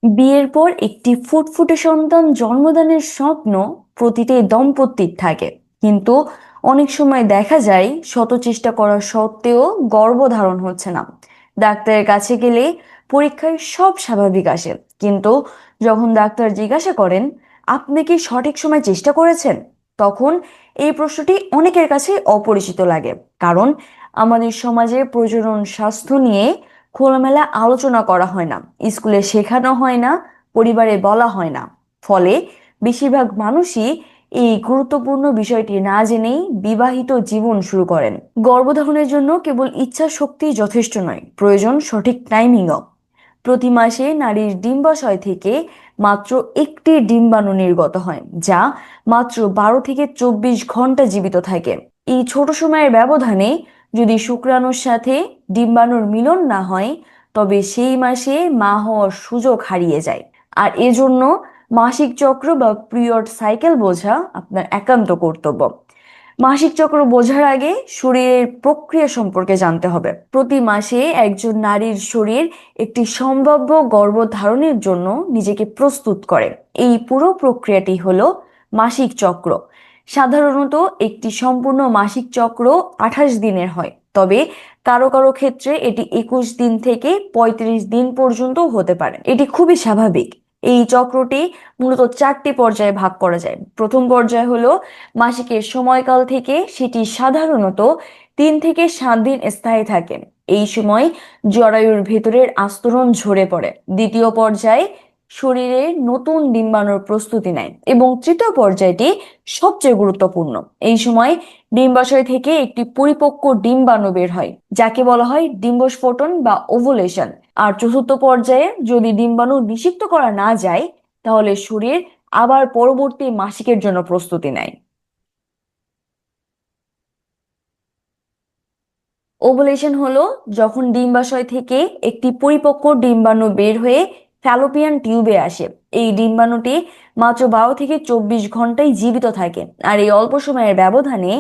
বিয়ের পর একটি ফুটফুটে সন্তান জন্মদানের স্বপ্ন প্রতিটি দম্পতির থাকে, কিন্তু অনেক সময় দেখা যায় শত চেষ্টা করা সত্ত্বেও গর্ভধারণ হচ্ছে না। ডাক্তারের কাছে গেলে পরীক্ষায় সব স্বাভাবিক আসে, কিন্তু যখন ডাক্তার জিজ্ঞাসা করেন আপনি কি সঠিক সময় চেষ্টা করেছেন, তখন এই প্রশ্নটি অনেকের কাছে অপরিচিত লাগে। কারণ আমাদের সমাজে প্রজনন স্বাস্থ্য নিয়ে খোলামেলা আলোচনা করা হয় না, স্কুলে শেখানো হয় না, পরিবারে বলা হয় না। ফলে বেশিরভাগ মানুষই এই গুরুত্বপূর্ণ বিষয়টি না জেনেই বিবাহিত জীবন শুরু করেন। গর্ভধারণের জন্য কেবল ইচ্ছা শক্তি যথেষ্ট নয়, প্রয়োজন সঠিক টাইমিংও। প্রতি মাসে নারীর ডিম্বাশয় থেকে মাত্র একটি ডিম্বাণু নির্গত হয়, যা মাত্র 12 থেকে 24 ঘন্টা জীবিত থাকে। এই ছোট সময়ের ব্যবধানে যদি শুক্রাণুর সাথে ডিম্বাণুর মিলন না হয়, তবে সেই মাসে মা হওয়ার সুযোগ হারিয়ে যায়। আর এজন্য মাসিক চক্র বা পিরিয়ড সাইকেল বোঝা আপনার একান্ত কর্তব্য। মাসিক চক্র বোঝার আগে শরীরের প্রক্রিয়া সম্পর্কে জানতে হবে। প্রতি মাসে একজন নারীর শরীর একটি সম্ভাব্য গর্ভধারণের জন্য নিজেকে প্রস্তুত করে। এই পুরো প্রক্রিয়াটি হলো মাসিক চক্র। সাধারণত একটি সম্পূর্ণ মাসিক চক্র 28 দিনের হয়, তবে কারো কারো ক্ষেত্রে এটি 21 দিন থেকে 35 দিন পর্যন্ত হতে পারে। এটি খুবই স্বাভাবিক। এই চক্রটি মূলত 4টি পর্যায়ে ভাগ করা যায়। প্রথম পর্যায় হলো মাসিকের সময়কাল থেকে সেটি সাধারণত 3 থেকে 7 দিন স্থায়ী থাকে। এই সময় জরায়ুর ভেতরের আস্তরণ ঝরে পড়ে। দ্বিতীয় পর্যায়ে শরীরে নতুন ডিম্বাণুর প্রস্তুতি নেয় এবং তৃতীয় পর্যায়টি সবচেয়ে গুরুত্বপূর্ণ। এই সময় ডিম্বাশয় থেকে একটি পরিপক্ক ডিম্বাণু বের হয়, যাকে বলা হয় ডিম্বস্ফোটন বা ওভুলেশন। আর চতুর্থ পর্যায়ে যদি ডিম্বাণু নিষিক্ত করা না যায়, তাহলে শরীর আবার পরবর্তী মাসিকের জন্য প্রস্তুতি নেয়। ওভুলেশন হলো যখন ডিম্বাশয় থেকে একটি পরিপক্ক ডিম্বাণু বের হয়ে ফ্যালোপিয়ান টিউবে আসে। এই ডিম্বাণুটি মাত্র 12 থেকে 24 ঘন্টায় জীবিত থাকে। আর এই অল্প সময়ের ব্যবধানে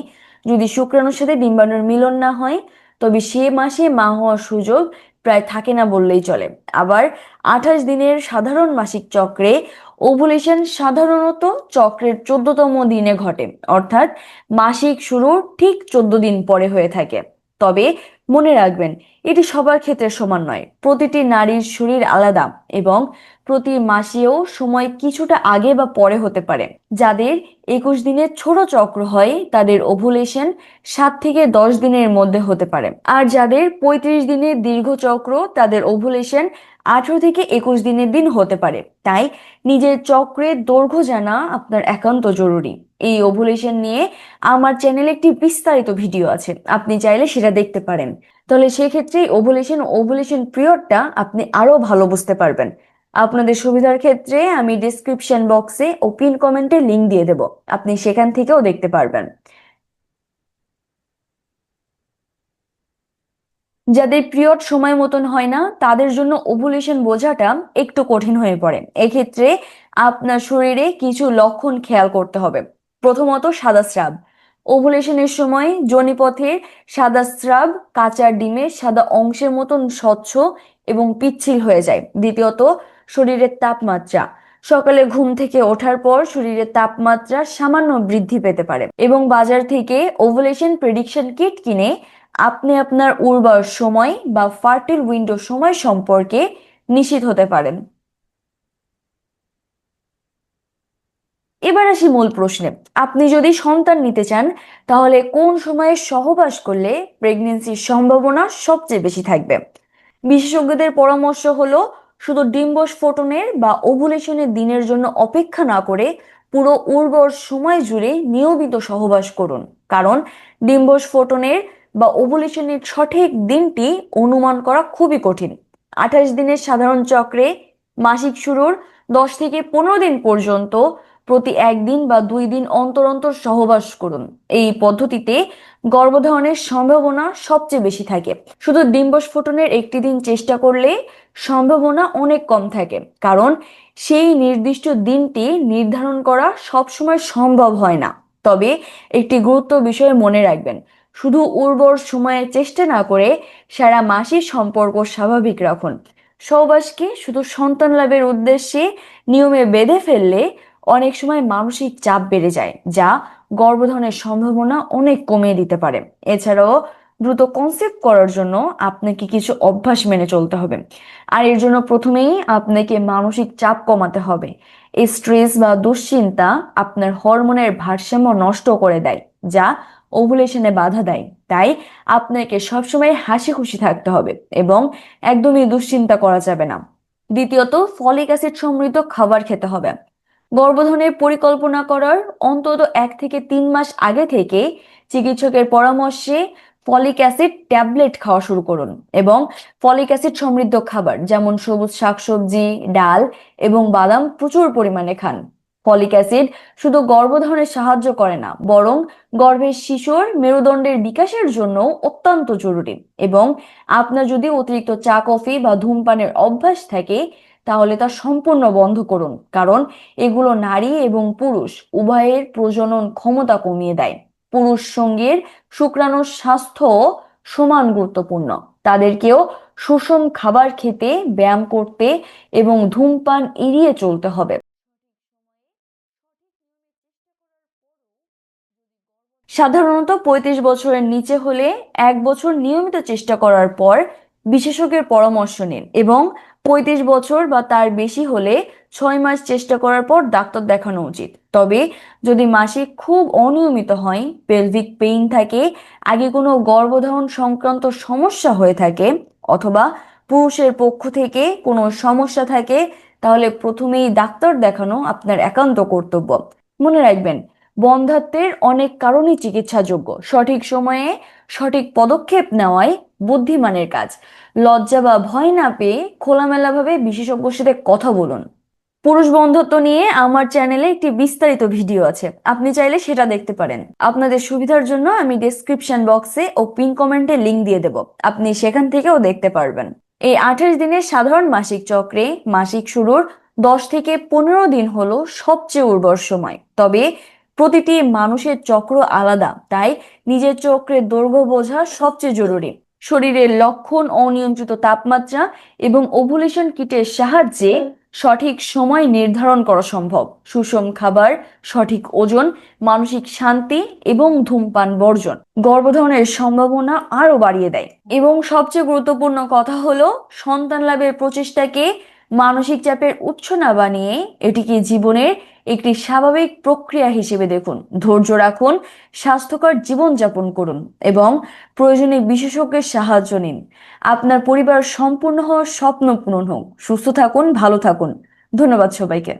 যদি শুক্রাণুর সাথে ডিম্বাণুর মিলন না হয়, তবে সে মাসে মা হওয়ার সুযোগ প্রায় থাকে না বললেই চলে। আবার 28 দিনের সাধারণ মাসিক চক্রে ওভুলেশন সাধারণত চক্রের 14তম দিনে ঘটে, অর্থাৎ মাসিক শুরুর ঠিক 14 দিন পরে হয়ে থাকে। তবে মনে রাখবেন, এটি সবার ক্ষেত্রে সমান নয়। প্রতিটি নারীর শরীর আলাদা এবং প্রতি মাসেও সময় কিছুটা আগে বা পরে হতে পারে। যাদের 21 দিনের ছোট চক্র হয় তাদের ওভুলেশন 7 থেকে 10 দিনের মধ্যে হতে পারে, আর যাদের 35 দিনের দীর্ঘ চক্র তাদের ওভুলেশন 18 থেকে 21 দিনের দিন হতে পারে। তাই নিজের চক্রের দৈর্ঘ্য জানা আপনার একান্ত জরুরি। এই ওভুলেশন নিয়ে আমার চ্যানেলে একটি বিস্তারিত ভিডিও আছে, আপনি চাইলে সেটা দেখতে পারেন। তাহলে সেক্ষেত্রে ওভুলেশন ওভুলেশন পিরিয়ডটা আপনি আরো ভালো বুঝতে পারবেন। আপনাদের সুবিধার ক্ষেত্রে আমি ডিসক্রিপশন বক্সে ও পিন কমেন্টে লিংক দিয়ে দেব, আপনি সেখান থেকেও দেখতে পারবেন। যাদের পিরিয়ড সময় মতন হয় না তাদের জন্য ওভুলেশন বোঝাটা একটু কঠিন হয়ে পড়ে। এক্ষেত্রে আপনার শরীরে কিছু লক্ষণ খেয়াল করতে হবে। প্রথমত, সাদা স্রাব। ওভুলেশনের সময় যোনিপথের সাদা স্রাব কাঁচা ডিমের সাদা অংশের মতন স্বচ্ছ এবং পিচ্ছিল হয়ে যায়। দ্বিতীয়ত, শরীরের তাপমাত্রা। সকালে ঘুম থেকে ওঠার পর শরীরের তাপমাত্রা সামান্য বৃদ্ধি পেতে পারে এবং বাজার থেকে ওভুলেশন প্রেডিকশন কিট কিনে আপনি আপনার উর্বর সময় বা ফার্টিল উইন্ডো সময় সম্পর্কে নিশ্চিত হতে পারেন। এবার আসি মূল প্রশ্নে। আপনি যদি সন্তান নিতে চান, তাহলে কোন সময়ে সহবাস করলে প্রেগনেন্সির সম্ভাবনা সবচেয়ে বেশি থাকবে? বিশেষজ্ঞদের পরামর্শ হলো শুধু ডিম্বস্ফোটনের বা ওভুলেশনের দিনের জন্য অপেক্ষা না করে পুরো উর্বর সময় জুড়ে নিয়মিত সহবাস করুন। কারণ ডিম্বস্ফোটনের বা ওভুলেশনের সঠিক দিনটি অনুমান করা খুবই কঠিন। 28 দিনের সাধারণ চক্রে মাসিক শুরুর 10 থেকে 15 দিন পর্যন্ত প্রতি 1 দিন বা 2 দিন অন্তর অন্তর সহবাস করুন। এই পদ্ধতিতে গর্ভধারণের সম্ভাবনা সবচেয়ে বেশি থাকে। শুধু ডিম্বস্ফোটনের একটি দিন চেষ্টা করলে সম্ভাবনা অনেক কম থাকে, কারণ সেই নির্দিষ্ট দিনটি নির্ধারণ করা সবসময় সম্ভব হয় না। তবে একটি গুরুত্ব বিষয় মনে রাখবেন, শুধু উর্বর সময়ে চেষ্টা না করে সারা মাসই সম্পর্ক স্বাভাবিক রাখুন। সহবাসকে শুধু সন্তান লাভের উদ্দেশ্যে নিয়মে বেঁধে ফেললে অনেক সময় মানসিক চাপ বেড়ে যায়, যা গর্ভধারণের সম্ভাবনা অনেক কমিয়ে দিতে পারে। এছাড়াও দ্রুত কনসেপ্ট করার জন্য আপনাকে কিছু অভ্যাস মেনে চলতে হবে। আর এর জন্য প্রথমেই আপনাকে মানসিক চাপ কমাতে হবে। স্ট্রেস বা দুশ্চিন্তা আপনার হরমোনের ভারসাম্য নষ্ট করে দেয়, যা ওভুলেশনে বাধা দেয়। তাই আপনাকে সবসময় হাসি খুশি থাকতে হবে এবং একদমই দুশ্চিন্তা করা যাবে না। দ্বিতীয়ত, ফলিক অ্যাসিড সমৃদ্ধ খাবার খেতে হবে। গর্ভধারণের পরিকল্পনা করার অন্তত 1 থেকে 3 মাস আগে থেকে চিকিৎসকের পরামর্শে ফলিক অ্যাসিড ট্যাবলেট খাওয়া শুরু করুন এবং ফলিক অ্যাসিড সমৃদ্ধ খাবার যেমন সবুজ শাকসবজি, ডাল এবং বাদাম প্রচুর পরিমাণে খান। ফলিক অ্যাসিড শুধু গর্ভধারণে সাহায্য করে না, বরং গর্ভের শিশুর মেরুদণ্ডের বিকাশের জন্য অত্যন্ত জরুরি। এবং আপনার যদি অতিরিক্ত চা কফি বা ধূমপানের অভ্যাস থাকে, তাহলে তা সম্পূর্ণ বন্ধ করুন, কারণ এগুলো নারী এবং পুরুষ উভয়ের প্রজনন ক্ষমতা কমিয়ে দেয়। পুরুষ সঙ্গীর শুক্রাণুর স্বাস্থ্য সমান গুরুত্বপূর্ণ। তাদেরকেও সুষম খাবার খেতে, ব্যায়াম করতে এবং ধূমপান এড়িয়ে চলতে হবে। সাধারণত 35 বছরের নিচে হলে 1 বছর নিয়মিত চেষ্টা করার পর বিশেষজ্ঞের পরামর্শ নিন, এবং 35 বছর বা তার বেশি হলে 6 মাস চেষ্টা করার পর ডাক্তার দেখানো উচিত। তবে যদি মাসিক খুব অনিয়মিত হয়, পেলভিক পেইন থাকে, আগে কোনো গর্ভধারণ সংক্রান্ত সমস্যা হয়ে থাকে, অথবা পুরুষের পক্ষ থেকে কোনো সমস্যা থাকে, তাহলে প্রথমেই ডাক্তার দেখানো আপনার একান্ত কর্তব্য। মনে রাখবেন, বন্ধ্যাত্বের অনেক কারণই চিকিৎসাযোগ্য। সঠিক সময়ে সঠিক পদক্ষেপ নেওয়াই বুদ্ধিমানের কাজ। লজ্জা বা ভয় না পেয়ে খোলামেলাভাবে বিশেষজ্ঞের সাথে কথা বলুন। পুরুষ বন্ধ্যত্ব নিয়ে আমার চ্যানেলে একটি বিস্তারিত ভিডিও আছে, আপনি চাইলে সেটা দেখতে পারেন। আপনাদের সুবিধার জন্য আমি ডেসক্রিপশন বক্সে ও পিন কমেন্টে লিংক দিয়ে দেব, আপনি সেখান থেকেও দেখতে পারবেন। এই 28 দিনের সাধারণ মাসিক চক্রে মাসিক শুরুর 10 থেকে 15 দিন হলো সবচেয়ে উর্বর সময়। তবে প্রতিটি মানুষের চক্র আলাদা, তাই নিজের চক্রের দৈর্ঘ্য বোঝা সবচেয়ে জরুরি। শরীরের লক্ষণ, অনিয়ন্ত্রিত তাপমাত্রা এবং ওভুলেশন কিটের সাহায্যে সঠিক সময় নির্ধারণ করা সম্ভব। সুষম খাবার, সঠিক ওজন, মানসিক শান্তি এবং ধূমপান বর্জন গর্ভধারণের সম্ভাবনা আরো বাড়িয়ে দেয়। এবং সবচেয়ে গুরুত্বপূর্ণ কথা হলো, সন্তান লাভের প্রচেষ্টাকে মানসিক চাপের উৎস না বানিয়ে এটিকে জীবনের একটি স্বাভাবিক প্রক্রিয়া হিসেবে দেখুন। ধৈর্য রাখুন, স্বাস্থ্যকর জীবনযাপন করুন এবং প্রয়োজনে বিশেষজ্ঞের সাহায্য নিন। আপনার পরিবার সম্পূর্ণ হওয়ার স্বপ্ন পূরণ হোক। সুস্থ থাকুন, ভালো থাকুন। ধন্যবাদ সবাইকে।